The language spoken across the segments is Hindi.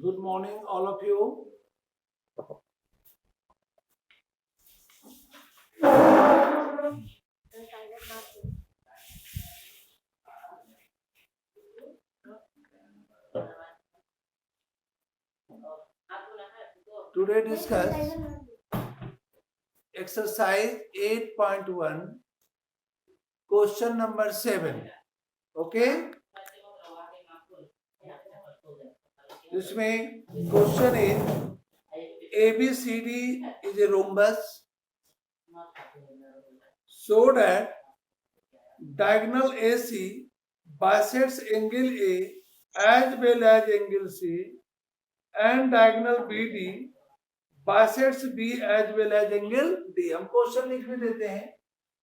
Good morning, all of you. Today discuss exercise 8.1, question number 7. Okay? इसमें question is ABCD is a rhombus so that diagonal AC bisects angle A as well as angle C and diagonal BD bisects B as well as angle D. हम क्वेश्चन लिख भी देते हैं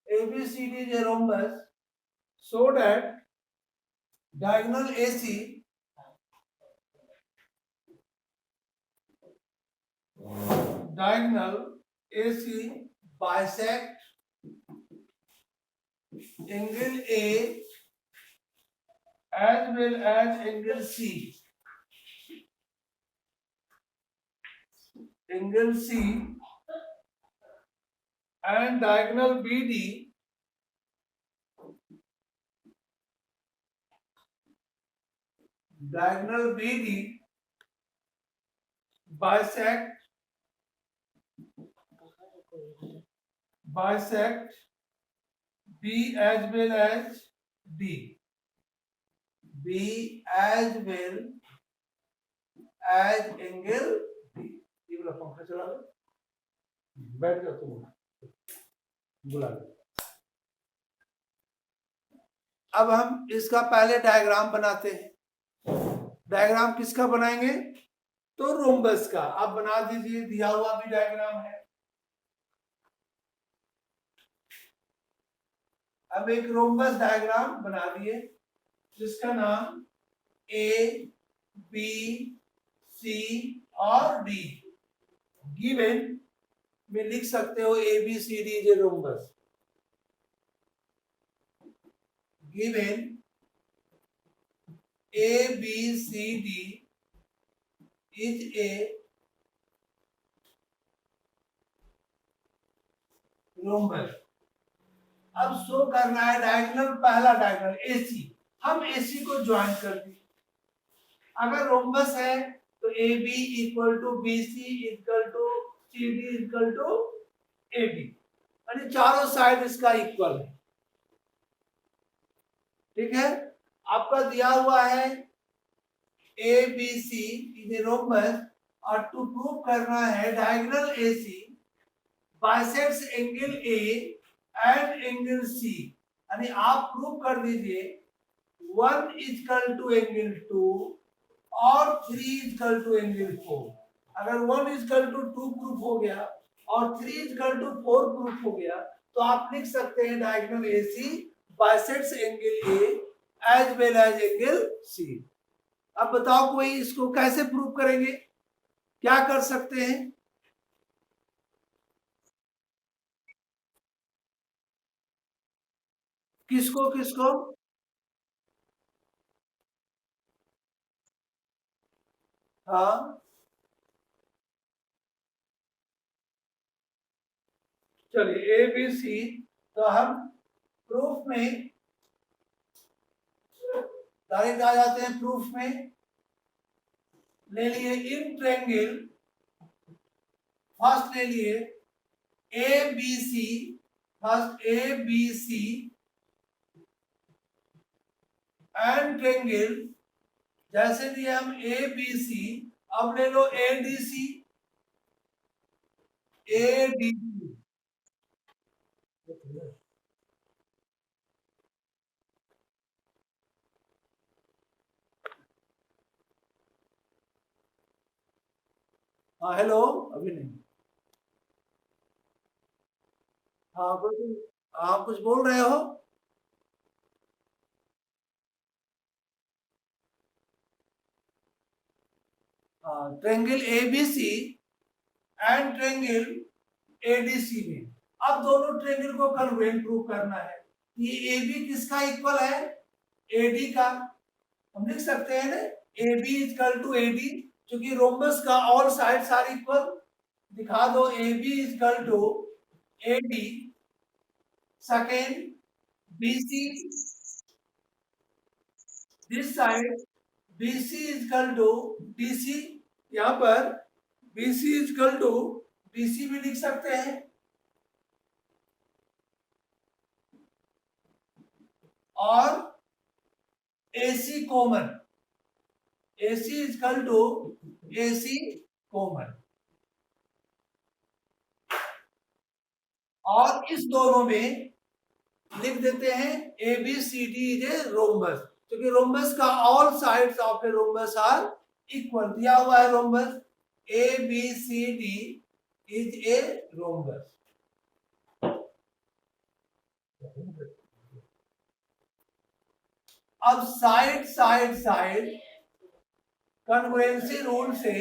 ABCD is a rhombus so that diagonal AC bisect angle A as well as angle C. Angle C and diagonal BD bisect B as well as D. B as well as angle D. ये वाला पंखा चला लो, बैठ जाओ तुम, बुला लो. अब हम इसका पहले डायग्राम बनाते हैं. डायग्राम किसका बनाएंगे? तो रोम्बस का. आप बना दीजिए, दिया हुआ भी डायग्राम है. अब एक रोम्बस डायग्राम बना दिए जिसका नाम ए बी सी और डी. गिवन में लिख सकते हो A B C D is a rhombus. Given A B C D is a rhombus. अब शो करना है डायगोनल, पहला डायगोनल एसी. हम एसी को ज्वाइन कर दिए. अगर रोम्बस है तो A B equal to B C equal to C D equal to A B, यानी चारों साइड इसका इक्वल है. ठीक है. आपका दिया हुआ है A B C is a rhombus और टू प्रूव करना है diagonal AC bisects angle A and angle C. यानी आप प्रूव कर दीजिए 1 इक्वल टू एंगल 2 और 3 इक्वल टू एंगल 4. अगर 1 इक्वल टू 2 प्रूफ हो गया और 3 इक्वल टू 4 प्रूफ हो गया तो आप लिख सकते हैं diagonal AC bisects angle A as well as angle C. अब बताओ कोई इसको कैसे प्रूव करेंगे, क्या कर सकते हैं? किसको किसको? हाँ चलिए ए बी सी. तो हम प्रूफ में डायरेक्ट आ जाते हैं. प्रूफ में ले लिए इन ट्रायंगल, फर्स्ट ले लिए A B C. First A B C and triangle, जैसे लिए हम ए बी सी. अब ले लो ए डी सी. ए डी सी हाँ हेलो, अभी नहीं. हाँ कुछ, आप कुछ बोल रहे हो? Triangle A B C and triangle A D C में अब दोनों ट्रायंगल को कन्वेंट प्रूव करना है। ये ए बी किसका इक्वल है? एडी का। हम लिख सकते हैं ना A B equal to AD, क्योंकि रोम्बस का ऑल साइड्स आर इक्वल। दिखा दो A B equal to AD. Second BC, this side BC equal to DC। यहाँ पर BC इक्वल टू DC भी लिख सकते हैं। और AC common, AC equal to AC common. और इस दोनों में लिख देते हैं ABCD इज ए रोम्बस, क्योंकि रोम्बस का all sides of a rhombus are equal. दिया हुआ है rhombus ABCD is a rhombus. अब side side side congruency rule से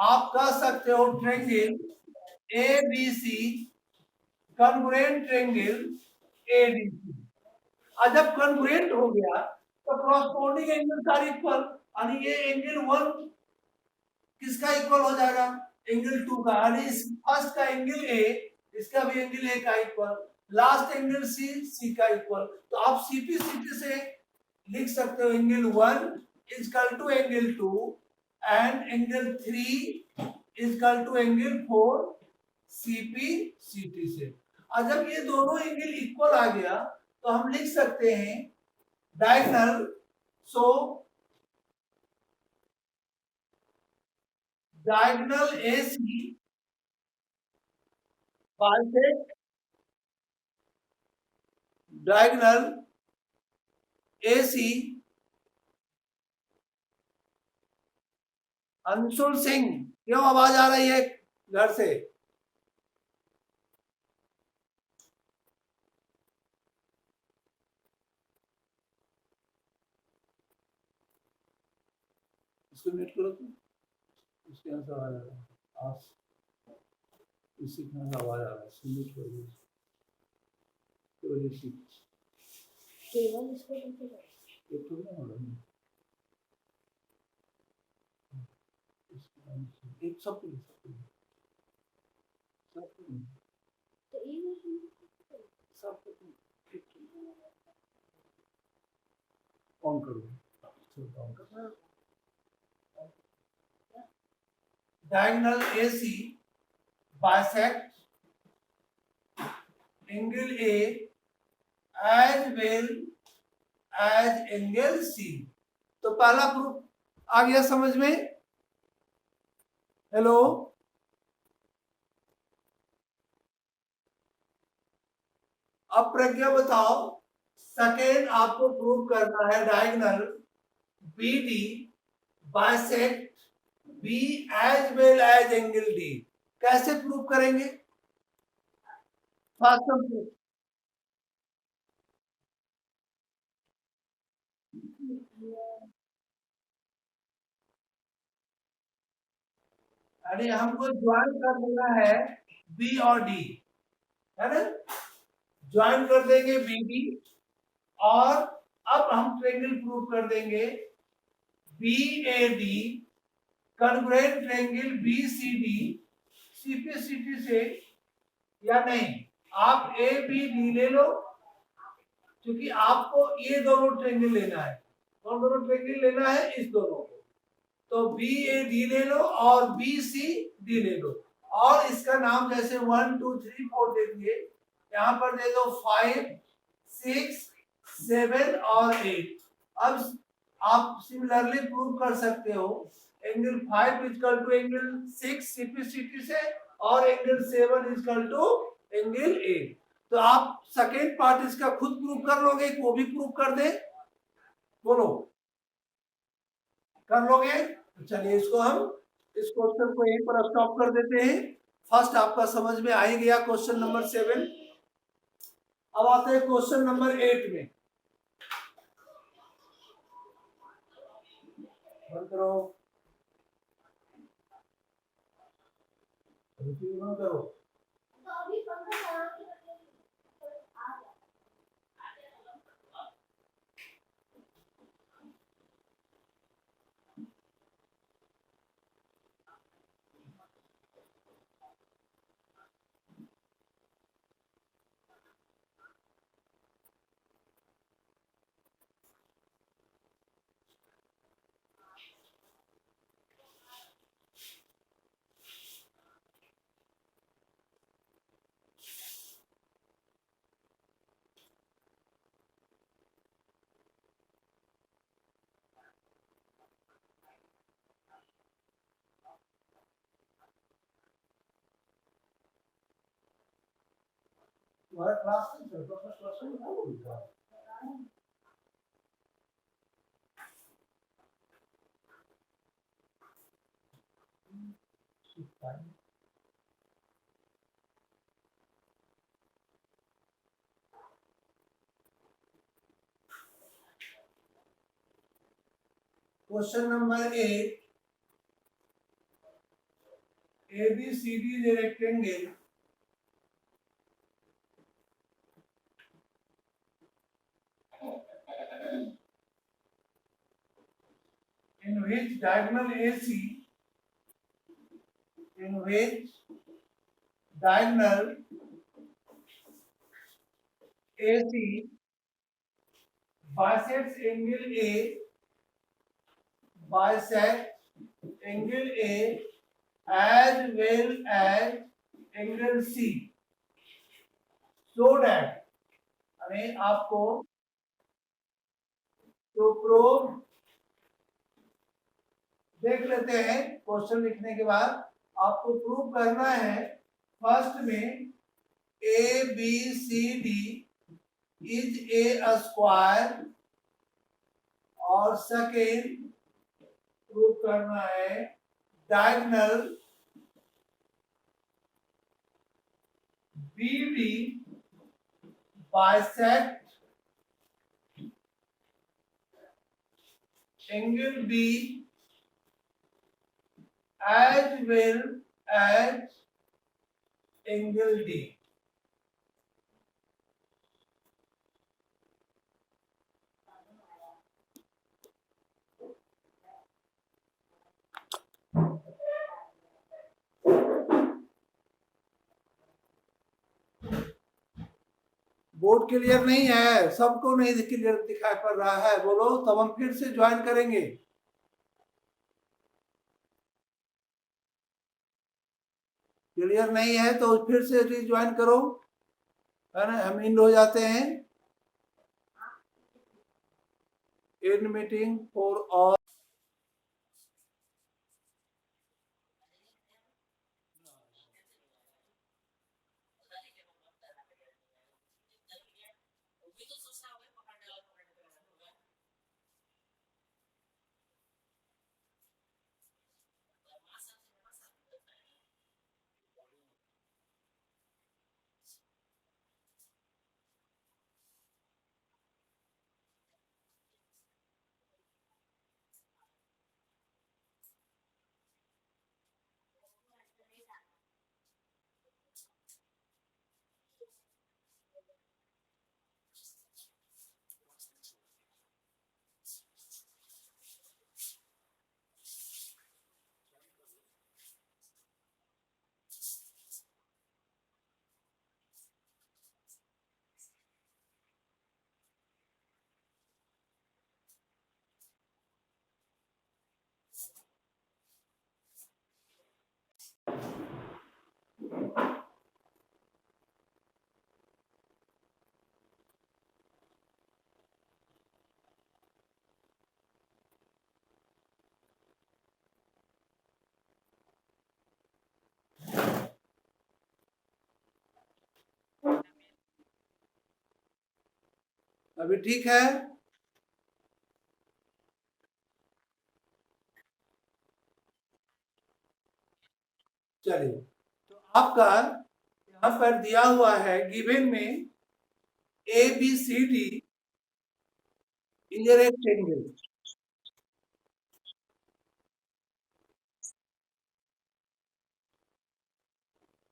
आप कह सकते हो triangle ABC congruent triangle ADC। और जब कन्ग्रुएंट हो गया तो कॉरस्पॉन्डिंग एंगल आर इक्वल, यानी ये एंगल 1 किसका इक्वल हो जाएगा? एंगल 2 का। यानी इस फर्स्ट का एंगल A, इसका भी एंगल A का इक्वल, लास्ट एंगल C का इक्वल। तो आप CP से लिख सकते हो angle 1 equal to angle 2 and angle 3 equal to angle 4 CP से। और जब ये दोनों एंगल इक्वल आ गया तो हम लिख सकते हैं diagonal. So diagonal AC bisect diagonal AC। Anshul Singh, क्यों आवाज आ रही है घर से? इसको म्यूट करो तुम, इसके यहाँ से आवाज आ रहा है। आप इसी तरह से आवाज आ रहा है, म्यूट कर दो इसको। केवल इसको ये तो नहीं हो रहा है। एक सब ऑन करो। Diagonal AC bisect angle A as well as angle C। तो पहला प्रूफ आ गया समझ में? हेलो, अब प्रज्ञा बताओ, सेकेंड आपको प्रूव करना है diagonal BD bisect B as well as angle D। कैसे प्रूव करेंगे? अरे हमको ज्वाइन कर देना है बी और डी, है ना? ज्वाइन कर देंगे BD और अब हम ट्रायंगल प्रूव कर देंगे BAD congruent triangle BCD CP से, या नहीं आप ABD ले लो, क्योंकि आपको ये दोनों ट्रायंगल लेना है। कौन दोनों ट्रायंगल लेना है? इस दोनों को। तो BAD ले लो और BCD ले लो, और इसका नाम जैसे 1 2 3 4 दे दिए, यहाँ पर दे दो 5 6 7 और 8। अब आप सिमिलरली प्रूव कर सकते हो angle 5 equal to angle 6 CP से, और एंगल 7 इक्वल टू एंगल 8। तो आप सेकेंड पार्ट इसका खुद प्रूव कर लोगे, वो भी प्रूव कर दे? बोलो, कर लोगे? चलिए इसको हम इस क्वेश्चन को यहीं पर स्टॉप कर देते हैं। फर्स्ट आपका समझ में आ ही गया क्वेश्चन नंबर 7। अब आते हैं क्वेश्चन नंबर 8 में। बंद करो, रिसीव ना करो। तुम्हारा क्लास नहीं चलता, अपना क्लास में क्या बोलता है? Question number 8, ABCD is a rectangle in which diagonal AC bisects angle A as well as angle C, so that हमें आपको तो प्रूव देख लेते हैं। क्वेश्चन लिखने के बाद आपको प्रूव करना है, फर्स्ट में A B C D is a square, और सेकेंड प्रूव करना है diagonal B D bisect angle B as well as angle D. Board clear नहीं है, सबको नहीं क्लियर दिखाई पड़ रहा है, बोलो तब हम फिर से ज्वाइन करेंगे। क्लियर नहीं है तो फिर से रिज्वाइन करो, है ना, हम इन हो जाते हैं। In meeting for all. अभी ठीक है? चलिए, तो आपका यहाँ पर दिया हुआ है गिवन में A B C D is a rectangle.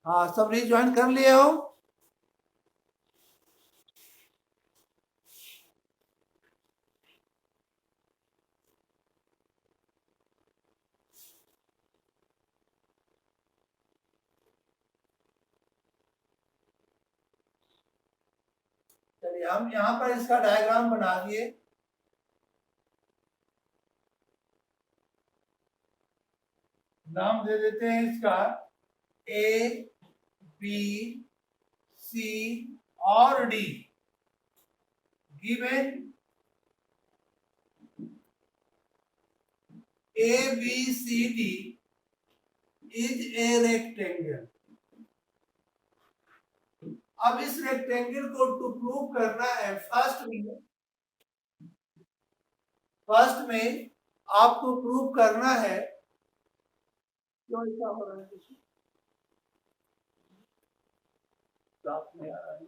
हाँ, सब रिज्वाइन कर लिए हो? चलिए, हम यहाँ पर इसका डायग्राम बना दिए। नाम दे देते हैं इसका ए बी सी और D. Given A B C D is a rectangle. अब इस रेक्टेंगल को टू प्रूव करना है, फर्स्ट में आपको प्रूव करना है। क्यों ऐसा हो रहा है? साफ नहीं आ रहा है।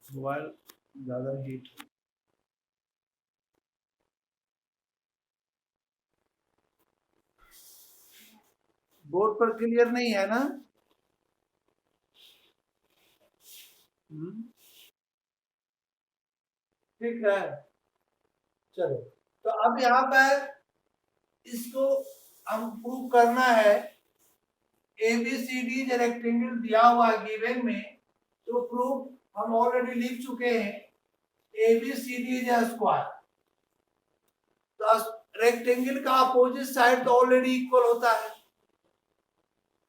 मोबाइल ज्यादा हीट, बोर्ड पर क्लियर नहीं है ना? ठीक है, चलो। तो अब यहाँ पर इसको हम प्रूव करना है। ABCD जो रेक्टेंगल दिया हुआ गिवन में, तो प्रूफ हम ऑलरेडी लिख चुके हैं। ABCD is a square. तो रेक्टेंगल का अपोजिट साइड तो ऑलरेडी इक्वल होता है।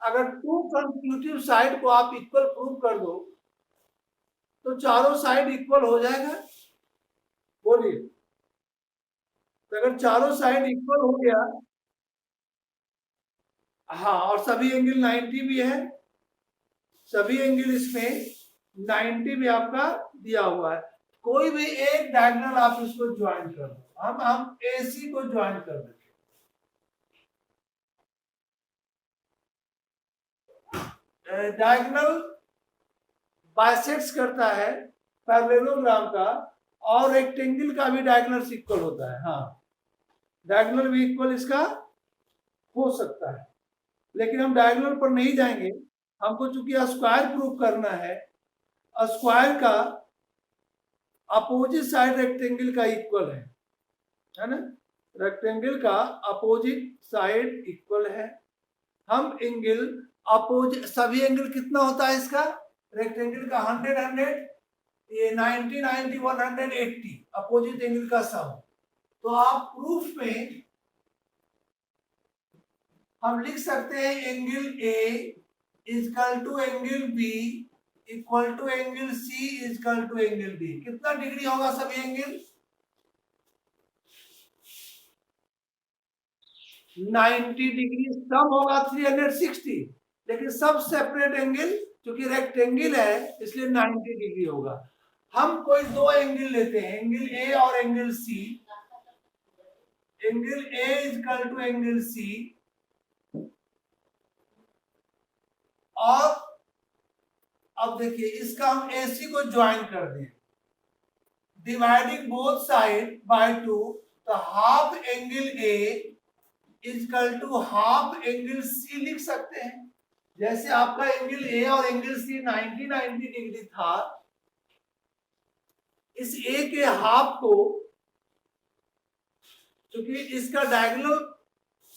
अगर टू कंसेक्यूटिव साइड को आप इक्वल प्रूव कर दो तो चारों साइड इक्वल हो जाएगा। बोलिए, तो अगर चारों साइड इक्वल हो गया, हाँ, और सभी एंगल 90 भी है, सभी एंगल इसमें 90 भी आपका दिया हुआ है। कोई भी एक डायगोनल आप इसको ज्वाइन कर दो। हम AC को ज्वाइन कर देंगे। डायगोनल बाइसेक्ट्स करता है पैरेललोग्राम का, और रेक्टेंगल का भी डायगोनल इक्वल होता है। हाँ, डायगोनल भी इक्वल इसका हो सकता है, लेकिन हम डायगोनल पर नहीं जाएंगे। हमको चूंकि स्क्वायर प्रूव करना है, स्क्वायर का अपोजिट साइड रेक्टेंगल का इक्वल है ना? रेक्टेंगल का अपोजिट साइड इक्वल है। हम एंगल अपोजिट, सभी एंगल कितना होता है इसका? रेक्टेंगल का 100 100, ये 90 90 180 अपोजिट एंगल का सम। तो आप प्रूफ में हम लिख सकते हैं angle A equal to angle B equal to angle C equal to angle B। कितना डिग्री होगा सभी एंगल? 90 डिग्री। सम होगा 360, लेकिन सब सेपरेट एंगल, क्योंकि रेक्टेंगल है इसलिए 90 डिग्री होगा। हम कोई दो एंगल लेते हैं, एंगल A और angle C। Angle A equal to angle C, और अब देखिए इसका हम AC को ज्वाइन कर दें, डिवाइडिंग बोथ साइड बाय 2, तो half angle A equal to half angle C लिख सकते हैं। जैसे आपका एंगल A और एंगल C 90 90 डिग्री था, इस A के हाफ को, क्योंकि इसका डायगोनल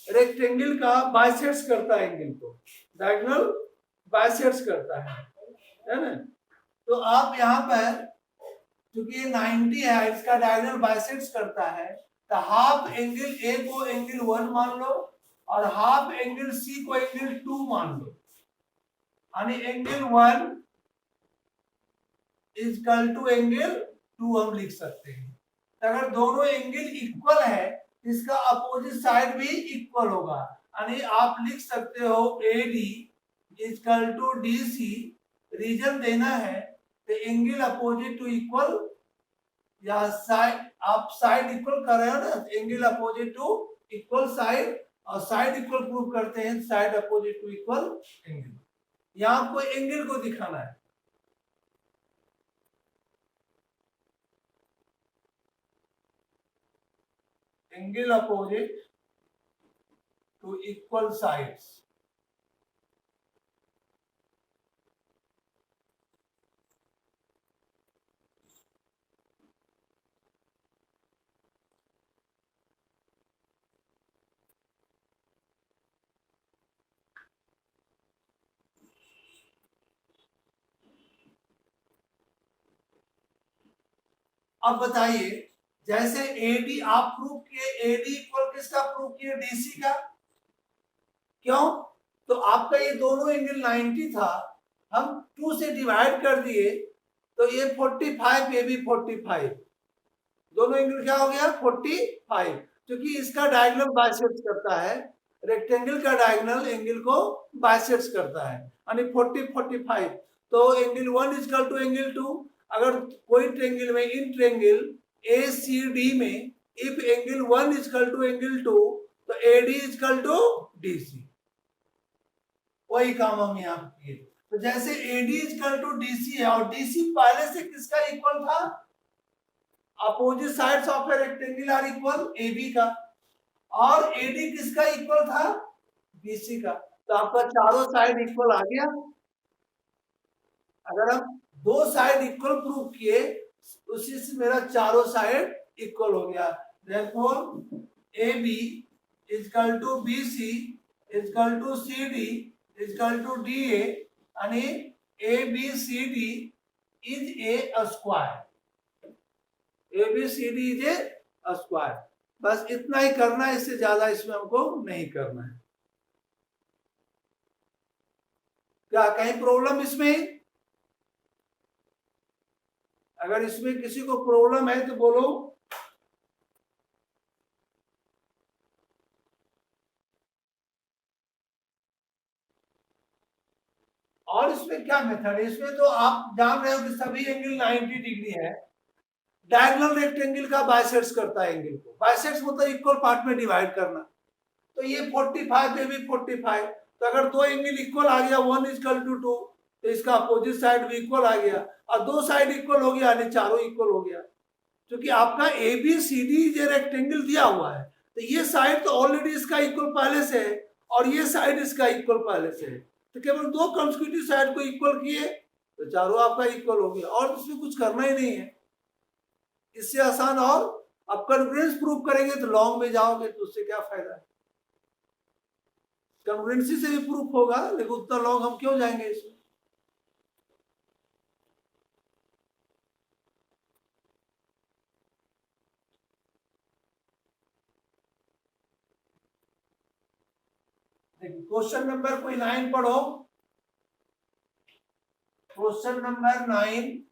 रेक्टेंगल का बाइसेक्ट्स करता है, एंगल को डायगोनल बाइसेक्ट्स करता है ना? तो आप यहाँ पर, क्योंकि ये 90 है, इसका डायगोनल बाइसेक्ट्स करता है, तो हाफ एंगल A को एंगल 1 मान लो और हाफ एंगल C को एंगल 2 मान लो, यानी एंगल 1 इक्वल टू एंगल 2 हम लिख सकते हैं। अगर दोनों एंगल इक्वल है, इसका अपोजिट साइड भी इक्वल होगा, यानी आप लिख सकते हो AD इक्वल टू DC। रीजन देना है तो एंगल अपोजिट टू इक्वल, या साइड, आप साइड इक्वल कर रहे हो ना, angle opposite to equal side, और साइड इक्वल प्रूव करते हैं side opposite to equal angle. यहां आपको एंगल को दिखाना है। Angle opposite to equal sides. अब बताइए, जैसे AD आप प्रूव किए, AD इक्वल किसका प्रूव किए? DC का। क्यों? तो आपका ये दोनों एंगल 90 था, हम 2 से डिवाइड कर दिए, तो ये 45, ये भी 45, दोनों एंगल क्या हो गया? 45, क्योंकि इसका डायगोनल बाइसेक्ट करता है, रेक्टेंगल का डायगोनल एंगल को बाइसेक्ट करता है, यानी 40 45। तो एंगल 1 इक्वल टू एंगल 2। अगर कोई ट्रेंगल में, इन ट्रेंगल ACD में if angle 1 equal to angle 2 तो AD इक्वल टू DC। वही काम हम यहाँ किए। तो जैसे AD इक्वल टू DC है और DC पहले से किसका इक्वल था? Opposite sides of a rectangle are equal AB का, और AD किसका इक्वल था? BC का। तो आपका चारों साइड इक्वल आ गया। अगर हम दो साइड इक्वल प्रूव किए, उसी से मेरा चारों साइड इक्वल हो गया। therefore AB equal to BC equal to CD equal to DA, यानी ABCD is a square. ABCD is a square. बस इतना ही करना है, इससे ज्यादा इसमें हमको नहीं करना है। क्या कहीं प्रॉब्लम इसमें? अगर इसमें किसी को प्रॉब्लम है तो बोलो। और इसमें क्या मेथड है? इसमें तो आप जान रहे हो कि सभी एंगल 90 डिग्री है। डायगोनल रेक्टेंगल का बाइसेक्ट्स करता है एंगल को। बाइसेक्ट्स मतलब इक्वल पार्ट में डिवाइड करना। तो ये 45 पे भी 45। तो अगर दो एंगल इक्वल आ गया, 1 इक्वल टू 2, तो इसका अपोजिट साइड भी इक्वल आ गया, और दो साइड इक्वल हो गया, यानी चारों इक्वल हो गया। क्योंकि आपका ABCD जो रेक्टेंगल दिया हुआ है, तो ये साइड तो ऑलरेडी इसका इक्वल पहले से है, और ये साइड इसका इक्वल पहले से है। तो केवल दो कंसेक्यूटिव साइड को इक्वल किए तो चारों आपका इक्वल हो गया, और उसमें कुछ करना ही नहीं है। इससे आसान। और आप कन्वर्जेंस प्रूव करेंगे तो लॉन्ग में जाओगे, तो उससे क्या फायदा है? कन्वर्जेंसी से भी प्रूफ होगा, लेकिन उतना लॉन्ग हम क्यों जाएंगे इसमें? क्वेश्चन नंबर कोई 9 पढ़ो। Question number 9।